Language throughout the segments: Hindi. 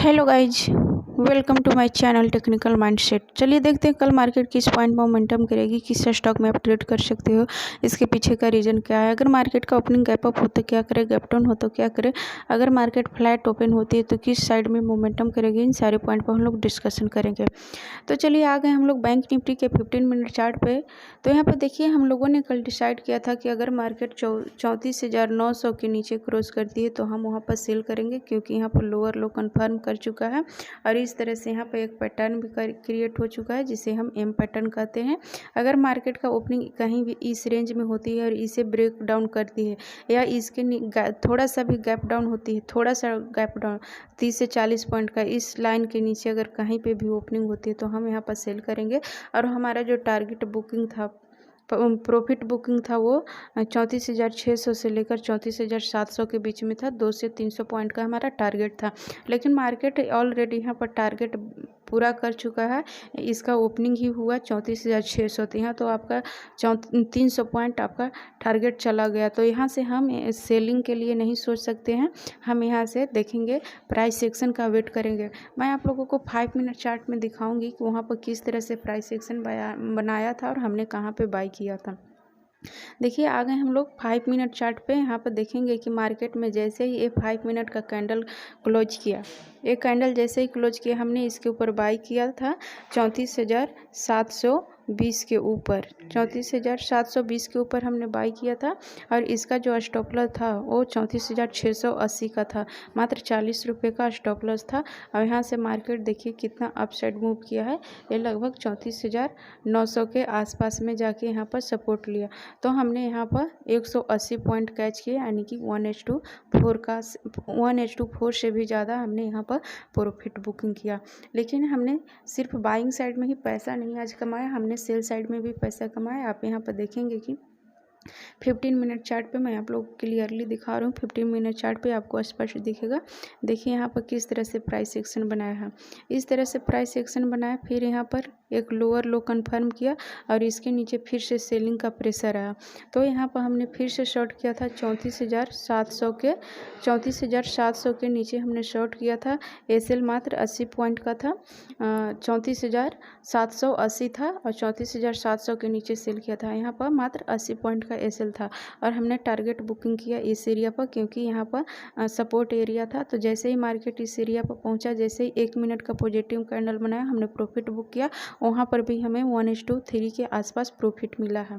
Hello guys, welcome to my channel technical mindset. चलिए देखते हैं कल मार्केट किस पॉइंट में मोमेंटम करेगी, किस स्टॉक में आप ट्रेड कर सकते हो, इसके पीछे का रीज़न क्या है। अगर मार्केट का ओपनिंग गैप अप हो तो क्या करे, गैप डाउन हो तो क्या करे, अगर मार्केट फ्लैट ओपन होती है तो किस साइड में मोमेंटम करेगी, इन सारे पॉइंट पर हम लोग डिस्कशन करेंगे। तो चलिए आ गए हम लोग बैंक निफ्टी के 15 मिनट चार्ट पे। तो यहाँ पर देखिए हम लोगों ने कल डिसाइड किया था कि अगर मार्केट 34,900 के नीचे क्रॉस करती है तो हम वहाँ पर सेल करेंगे, क्योंकि यहाँ पर लोअर लो कन्फर्म कर चुका है और इस तरह से यहाँ पर एक पैटर्न भी क्रिएट हो चुका है जिसे हम एम पैटर्न कहते हैं। अगर मार्केट का ओपनिंग कहीं भी इस रेंज में होती है और इसे ब्रेक डाउन करती है या इसके थोड़ा सा भी गैप डाउन होती है, थोड़ा सा गैप डाउन 30 से 40 पॉइंट का इस लाइन के नीचे अगर कहीं पे भी ओपनिंग होती है तो हम यहाँ पर सेल करेंगे। और हमारा जो टारगेट बुकिंग था, प्रॉफिट बुकिंग था, वो 34,600 से लेकर 34,700 के बीच में था। 200 से 300 पॉइंट का हमारा टारगेट था, लेकिन मार्केट ऑलरेडी यहाँ पर टारगेट पूरा कर चुका है। इसका ओपनिंग ही हुआ 34,600, तो यहाँ तो आपका 300 पॉइंट आपका टारगेट चला गया। तो यहाँ से हम सेलिंग के लिए नहीं सोच सकते हैं, हम यहाँ से देखेंगे, प्राइस सेक्शन का वेट करेंगे। मैं आप लोगों को 5 मिनट चार्ट में दिखाऊंगी कि वहाँ पर किस तरह से प्राइस सेक्शन बनाया था और हमने कहाँ पे बाई किया था। देखिए आ गए हम लोग 5 मिनट चार्ट पे। यहाँ पर देखेंगे कि मार्केट में जैसे ही ये 5 मिनट का कैंडल क्लोज किया, एक कैंडल जैसे ही क्लोज किया, हमने इसके ऊपर बाई किया था 34,720 के ऊपर। 34,720 के ऊपर हमने बाई किया था और इसका जो स्टॉप लॉस था वो 34,680 का था। मात्र 40 रुपये का स्टॉप लॉस था। और यहाँ से मार्केट देखिए कितना अपसाइड मूव किया है, ये लगभग 34,900 के आसपास में जाके यहाँ पर सपोर्ट लिया। तो हमने यहाँ पर 180 पॉइंट कैच किए, यानी कि 1:4 का 1:4 से भी ज़्यादा हमने यहाँ पर प्रॉफिट बुकिंग किया। लेकिन हमने सिर्फ बाइंग साइड में ही पैसा नहीं आज कमाया, हमने सेल साइड में भी पैसा कमाया। आप यहाँ पर देखेंगे कि 15 मिनट चार्ट पे मैं आप लोग को क्लियरली दिखा रहा हूँ। 15 मिनट चार्ट पे आपको स्पष्ट दिखेगा। देखिए यहाँ पर किस तरह से प्राइस सेक्शन बनाया है, इस तरह से प्राइस सेक्शन बनाया, फिर यहाँ पर एक लोअर लो कंफर्म किया और इसके नीचे फिर से सेलिंग का प्रेशर आया। तो यहाँ पर हमने फिर से शॉर्ट किया था 34,700 के नीचे हमने शॉर्ट किया था। एसएल मात्र 80 पॉइंट का था, 34,780 था और 34,700 के नीचे सेल किया था। यहाँ पर मात्र 80 पॉइंट का एसएल था और हमने टारगेट बुकिंग किया इस एरिया पर, क्योंकि यहाँ पर सपोर्ट एरिया था। तो जैसे ही मार्केट इस एरिया पर पहुँचा, जैसे ही 1 मिनट का पॉजिटिव कैंडल बनाया, हमने प्रॉफिट बुक किया। वहाँ पर भी हमें 1:3 के आसपास प्रॉफिट मिला है।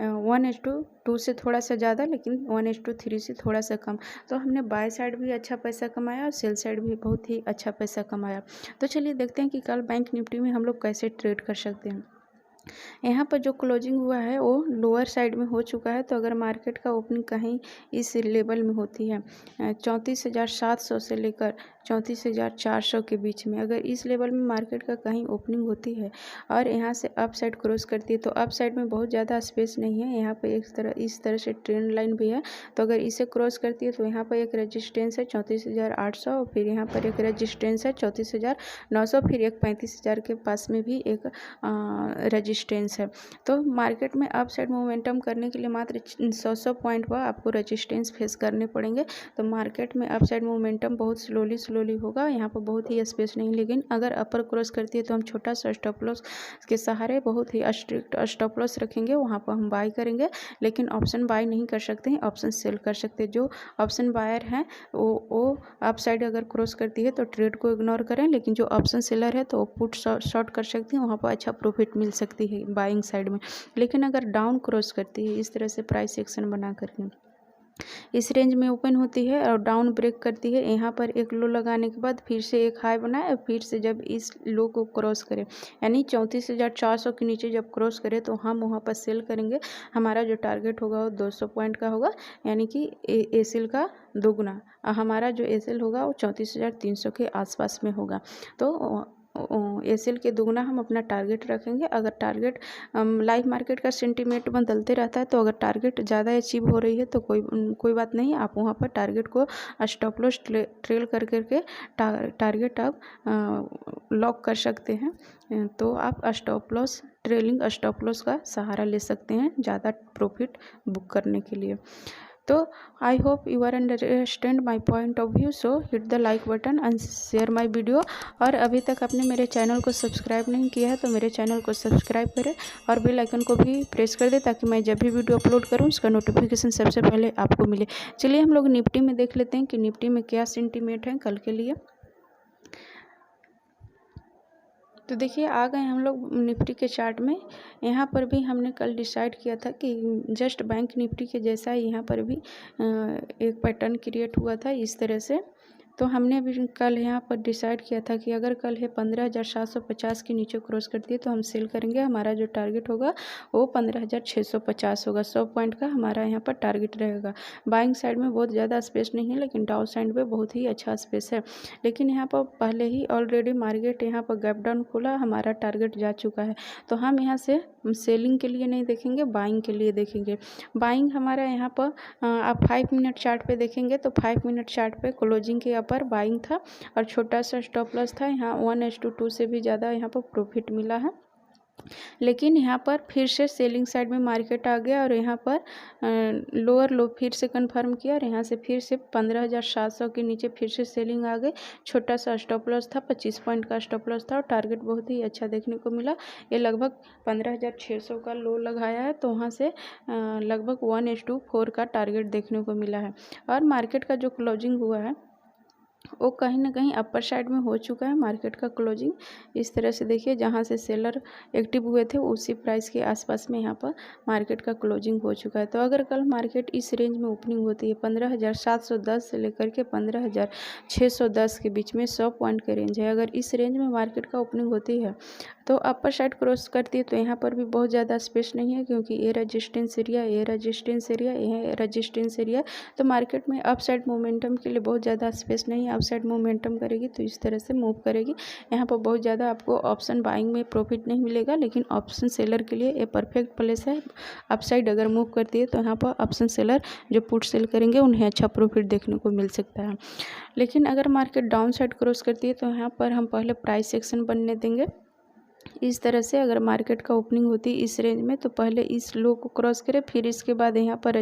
1:2 से थोड़ा सा ज़्यादा, लेकिन 1:3 से थोड़ा सा कम। तो हमने बाय साइड भी अच्छा पैसा कमाया और सेल साइड भी बहुत ही अच्छा पैसा कमाया। तो चलिए देखते हैं कि कल बैंक निफ्टी में हम लोग कैसे ट्रेड कर सकते हैं। यहाँ पर जो क्लोजिंग हुआ है वो लोअर साइड में हो चुका है। तो अगर मार्केट का ओपनिंग कहीं इस लेवल में होती है 34,700 से लेकर 34,400 के बीच में, अगर इस लेवल में मार्केट का कहीं ओपनिंग होती है और यहाँ से अप साइड क्रॉस करती है, तो अप साइड में बहुत ज़्यादा स्पेस नहीं है। यहाँ पर इस तरह से ट्रेंड लाइन भी है। तो अगर इसे क्रॉस करती है तो यहाँ पर एक रजिस्टेंस है 34,800 और फिर यहाँ पर एक रजिस्टेंस है 34,900, फिर एक 35,000 के पास में भी एक रजिस्टेंस है। तो मार्केट में अप साइड मोमेंटम करने के लिए मात्र 100 पॉइंट पर आपको रजिस्टेंस फेस करने पड़ेंगे। तो मार्केट में अप साइड मोमेंटम बहुत स्लोली होगा, यहाँ पर बहुत ही स्पेस नहीं। लेकिन अगर अपर क्रॉस करती है तो हम छोटा सा स्टॉप लॉस के सहारे बहुत ही स्ट्रिक्ट स्टॉप लॉस रखेंगे, वहाँ पर हम बाई करेंगे। लेकिन ऑप्शन बाई नहीं कर सकते हैं, ऑप्शन सेल कर सकते हैं। जो ऑप्शन बायर हैं वो अप साइड अगर क्रॉस करती है तो ट्रेड को इग्नोर करें, लेकिन जो ऑप्शन सेलर है तो पुट शॉर्ट कर सकती हैं, वहाँ पर अच्छा प्रॉफिट मिल सकती है बाइंग साइड में। लेकिन अगर डाउन क्रॉस करती है इस तरह से प्राइस सेक्शन बना करके इस रेंज में ओपन होती है और डाउन ब्रेक करती है, यहाँ पर एक लो लगाने के बाद फिर से एक हाई बनाए और फिर से जब इस लो को क्रॉस करें, यानी 34,400 के नीचे जब क्रॉस करें तो हम वहाँ पर सेल करेंगे। हमारा जो टारगेट होगा वो 200 पॉइंट का होगा, यानी कि एसएल का दोगुना। हमारा जो एसएल होगा वो 34,300 के आसपास में होगा। तो एसएल के दुगना हम अपना टारगेट रखेंगे। अगर टारगेट लाइव मार्केट का सेंटीमेंट बदलते रहता है, तो अगर टारगेट ज़्यादा अचीव हो रही है तो कोई बात नहीं, आप वहाँ पर टारगेट को स्टॉप लॉस ट्रेल कर करके टारगेट आप लॉक कर सकते हैं। तो आप stop loss trailing stop loss का सहारा ले सकते हैं ज़्यादा प्रॉफिट बुक करने के लिए। तो I hope you are understand my point of view, so hit the like button and share my video. और अभी तक आपने मेरे चैनल को सब्सक्राइब नहीं किया है तो मेरे चैनल को सब्सक्राइब करें और बेल आइकन को भी प्रेस कर दे ताकि मैं जब भी वीडियो अपलोड करूं उसका नोटिफिकेशन सबसे पहले आपको मिले। चलिए हम लोग निफ्टी में देख लेते हैं कि निफ्टी में क्या सेंटीमेंट है कल के लिए। तो देखिए आ गए हम लोग निफ्टी के चार्ट में। यहाँ पर भी हमने कल डिसाइड किया था कि जस्ट बैंक निफ्टी के जैसा ही यहाँ पर भी एक पैटर्न क्रिएट हुआ था इस तरह से। तो हमने भी कल यहाँ पर डिसाइड किया था कि अगर कल है 15,750 के नीचे क्रॉस करती है तो हम सेल करेंगे। हमारा जो टारगेट होगा वो 15,650 होगा। 100 पॉइंट का हमारा यहाँ पर टारगेट रहेगा। बाइंग साइड में बहुत ज़्यादा स्पेस नहीं है लेकिन डाउन साइड में बहुत ही अच्छा स्पेस है। लेकिन यहाँ पर पहले ही ऑलरेडी मार्केट यहाँ पर गैप डाउन खोला, हमारा टारगेट जा चुका है। तो हम यहाँ से सेलिंग के लिए नहीं देखेंगे, बाइंग के लिए देखेंगे। बाइंग हमारा यहाँ पर आप 5 मिनट चार्ट पे देखेंगे तो 5 मिनट चार्ट पे क्लोजिंग के पर बाइंग था और छोटा सा स्टॉप लॉस था। यहाँ 1:2 से भी ज़्यादा यहाँ पर प्रॉफिट मिला है। लेकिन यहाँ पर फिर से सेलिंग साइड में मार्केट आ गया और यहाँ पर लोअर लो फिर से कंफर्म किया और यहाँ से फिर से 15,700 के नीचे फिर से सेलिंग आ गई। छोटा सा स्टॉप लॉस था, 25 पॉइंट का स्टॉप लॉस था और टारगेट बहुत ही अच्छा देखने को मिला। ये लगभग 15,600 का लो लगाया है तो वहाँ से लगभग 1:4 का टारगेट देखने को मिला है। और मार्केट का जो क्लोजिंग हुआ है वो कहीं ना कहीं अपर साइड में हो चुका है। मार्केट का क्लोजिंग इस तरह से देखिए, जहां से सेलर एक्टिव हुए थे उसी प्राइस के आसपास में यहाँ पर मार्केट का क्लोजिंग हो चुका है। तो अगर कल मार्केट इस रेंज में ओपनिंग होती है 15,710 से लेकर के 15,610 के बीच में 100 पॉइंट का रेंज है, अगर इस रेंज में मार्केट का ओपनिंग होती है तो अपर साइड क्रॉस करती है तो यहाँ पर भी बहुत ज़्यादा स्पेस नहीं है क्योंकि ये रेजिस्टेंस एरिया, ये रेजिस्टेंस एरिया, ये रेजिस्टेंस एरिया। तो मार्केट में अप साइड मोमेंटम के लिए बहुत ज़्यादा स्पेस नहीं है। अप साइड मोमेंटम करेगी तो इस तरह से मूव करेगी। यहाँ पर बहुत ज़्यादा आपको ऑप्शन बाइंग में प्रॉफिट नहीं मिलेगा लेकिन ऑप्शन सेलर के लिए ये परफेक्ट प्लेस है। अप साइड अगर मूव करती है तो यहाँ पर ऑप्शन सेलर जो पुट सेल करेंगे उन्हें अच्छा प्रॉफिट देखने को मिल सकता है। लेकिन अगर मार्केट डाउन साइड क्रॉस करती है तो यहाँ पर हम पहले प्राइस एक्शन बनने देंगे। इस तरह से अगर मार्केट का ओपनिंग होती है इस रेंज में तो पहले इस लो को क्रॉस करें, फिर इसके बाद यहाँ पर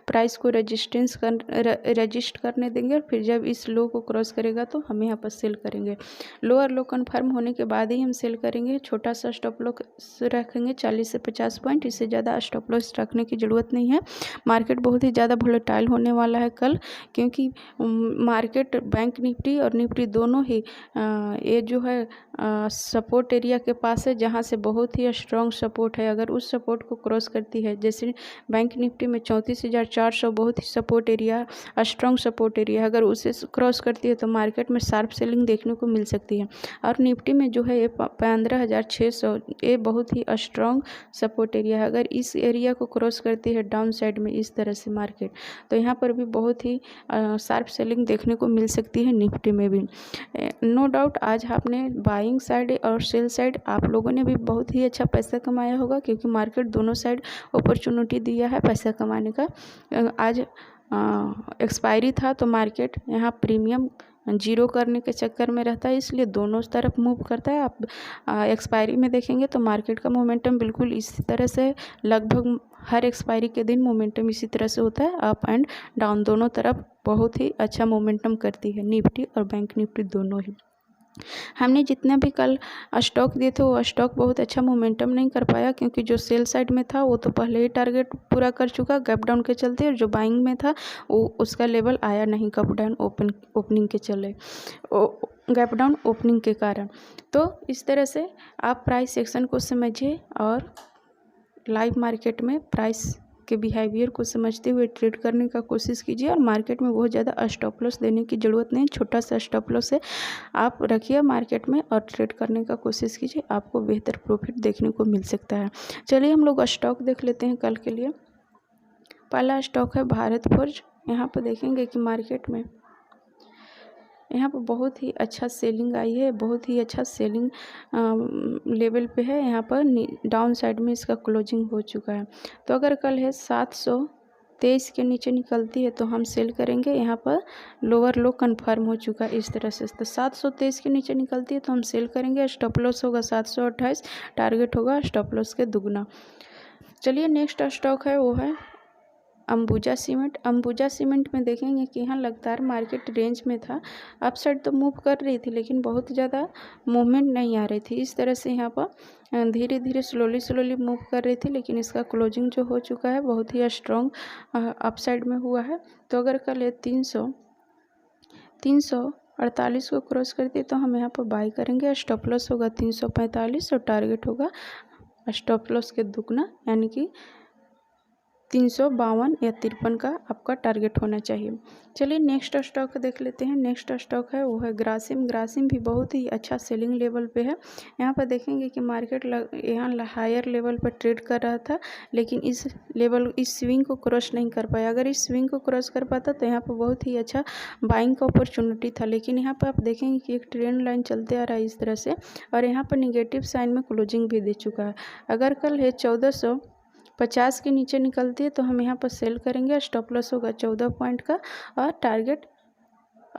प्राइस को रजिस्ट करने देंगे और फिर जब इस लो को क्रॉस करेगा तो हम यहाँ पर सेल करेंगे। लोअर लो कंफर्म होने के बाद ही हम सेल करेंगे। छोटा सा स्टॉप लॉस रखेंगे 40 से 50 पॉइंट, इससे ज़्यादा स्टॉप लॉस रखने की ज़रूरत नहीं है। मार्केट बहुत ही ज़्यादा वोलेटाइल होने वाला है कल, क्योंकि मार्केट बैंक निफ्टी और निफ्टी दोनों ही ये जो है सपोर्ट एरिया के पास है, जहां से बहुत ही स्ट्रॉन्ग सपोर्ट है। अगर उस सपोर्ट को क्रॉस करती है, जैसे बैंक निफ्टी में 34,400 बहुत ही support area, strong support area है, अगर उसे क्रॉस करती है तो मार्केट में शार्प सेलिंग देखने को मिल सकती है। और निफ्टी में जो है ये 15,600 ये बहुत ही स्ट्रॉन्ग सपोर्ट एरिया है। अगर इस एरिया को क्रॉस करती है डाउन साइड में इस तरह से मार्केट, तो यहाँ पर भी बहुत ही शार्प सेलिंग देखने को मिल सकती है निफ्टी में भी। नो डाउट आज आपने बाइंग साइड और सेल साइड आप लोगों ने भी बहुत ही अच्छा पैसा कमाया होगा, क्योंकि मार्केट दोनों साइड अपॉर्चुनिटी दिया है पैसा कमाने का। आज एक्सपायरी था तो मार्केट यहाँ प्रीमियम जीरो करने के चक्कर में रहता है, इसलिए दोनों तरफ मूव करता है। आप एक्सपायरी में देखेंगे तो मार्केट का मोमेंटम बिल्कुल इसी तरह से, लगभग हर एक्सपायरी के दिन मोमेंटम इसी तरह से होता है। अप एंड डाउन दोनों तरफ बहुत ही अच्छा मोमेंटम करती है निफ्टी और बैंक निफ्टी दोनों ही। हमने जितने भी कल स्टॉक दिए थे वो स्टॉक बहुत अच्छा मोमेंटम नहीं कर पाया, क्योंकि जो सेल साइड में था वो तो पहले ही टारगेट पूरा कर चुका गैप डाउन के चलते, और जो बाइंग में था वो उसका लेवल आया नहीं गैप डाउन ओपनिंग के चले गैप डाउन ओपनिंग के कारण। तो इस तरह से आप प्राइस सेक्शन को समझिए और लाइव मार्केट में प्राइस के बिहेवियर को समझते हुए ट्रेड करने का कोशिश कीजिए। और मार्केट में बहुत ज़्यादा स्टॉप लॉस देने की ज़रूरत नहीं, छोटा सा स्टॉप लॉस है आप रखिए मार्केट में और ट्रेड करने का कोशिश कीजिए, आपको बेहतर प्रॉफिट देखने को मिल सकता है। चलिए हम लोग स्टॉक देख लेते हैं कल के लिए। पहला स्टॉक है भारत फोर्ज। यहाँ पर देखेंगे कि मार्केट में यहाँ पर बहुत ही अच्छा सेलिंग आई है, बहुत ही अच्छा सेलिंग लेवल पे है। यहाँ पर डाउन साइड में इसका क्लोजिंग हो चुका है। तो अगर कल है 723 के नीचे निकलती है तो हम सेल करेंगे। यहाँ पर लोअर लो कंफर्म हो चुका है इस तरह से, तो 723 के नीचे निकलती है तो हम सेल करेंगे। स्टॉप लॉस होगा 728, टारगेट होगा स्टॉप लॉस के दुगना। चलिए नेक्स्ट स्टॉक है वो है अंबुजा सीमेंट में देखेंगे कि यहाँ लगातार मार्केट रेंज में था, अप साइड तो मूव कर रही थी लेकिन बहुत ज़्यादा मूवमेंट नहीं आ रही थी। इस तरह से यहाँ पर धीरे धीरे स्लोली मूव कर रही थी, लेकिन इसका क्लोजिंग जो हो चुका है बहुत ही स्ट्रॉन्ग अप साइड में हुआ है। तो अगर कल ये 348 को क्रॉस करती है तो हम यहाँ पर बाई करेंगे। स्टॉप लॉस होगा 345 और टारगेट होगा स्टॉप लॉस के दुगना, यानी कि 352 या 53 का आपका टारगेट होना चाहिए। चलिए नेक्स्ट स्टॉक देख लेते हैं। नेक्स्ट स्टॉक है वो है ग्रासिम भी बहुत ही अच्छा सेलिंग लेवल पे है। यहाँ पर देखेंगे कि मार्केट यहाँ हायर लेवल पर ट्रेड कर रहा था, लेकिन इस स्विंग को क्रॉस नहीं कर पाया। अगर इस स्विंग को क्रॉस कर पाता तो यहाँ पर बहुत ही अच्छा बाइंग का अपॉर्चुनिटी था, लेकिन यहाँ पर आप देखेंगे कि एक ट्रेंड लाइन चलते आ रहा है इस तरह से, और यहाँ पर निगेटिव साइन में क्लोजिंग भी दे चुका है। अगर कल है 1450 के नीचे निकलती है तो हम यहाँ पर सेल करेंगे। स्टॉप लॉस होगा 14 पॉइंट का और टारगेट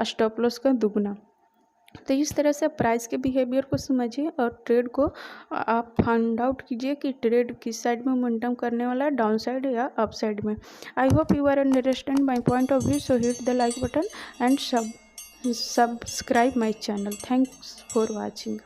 स्टॉप लॉस का दुगना। तो इस तरह से प्राइस के बिहेवियर को समझिए और ट्रेड को आप फाइंड आउट कीजिए कि ट्रेड किस साइड में मोमेंटम करने वाला है, डाउन साइड या अप साइड में। I hope you are understand my point of view, so hit the like button and subscribe my channel. Thanks for watching.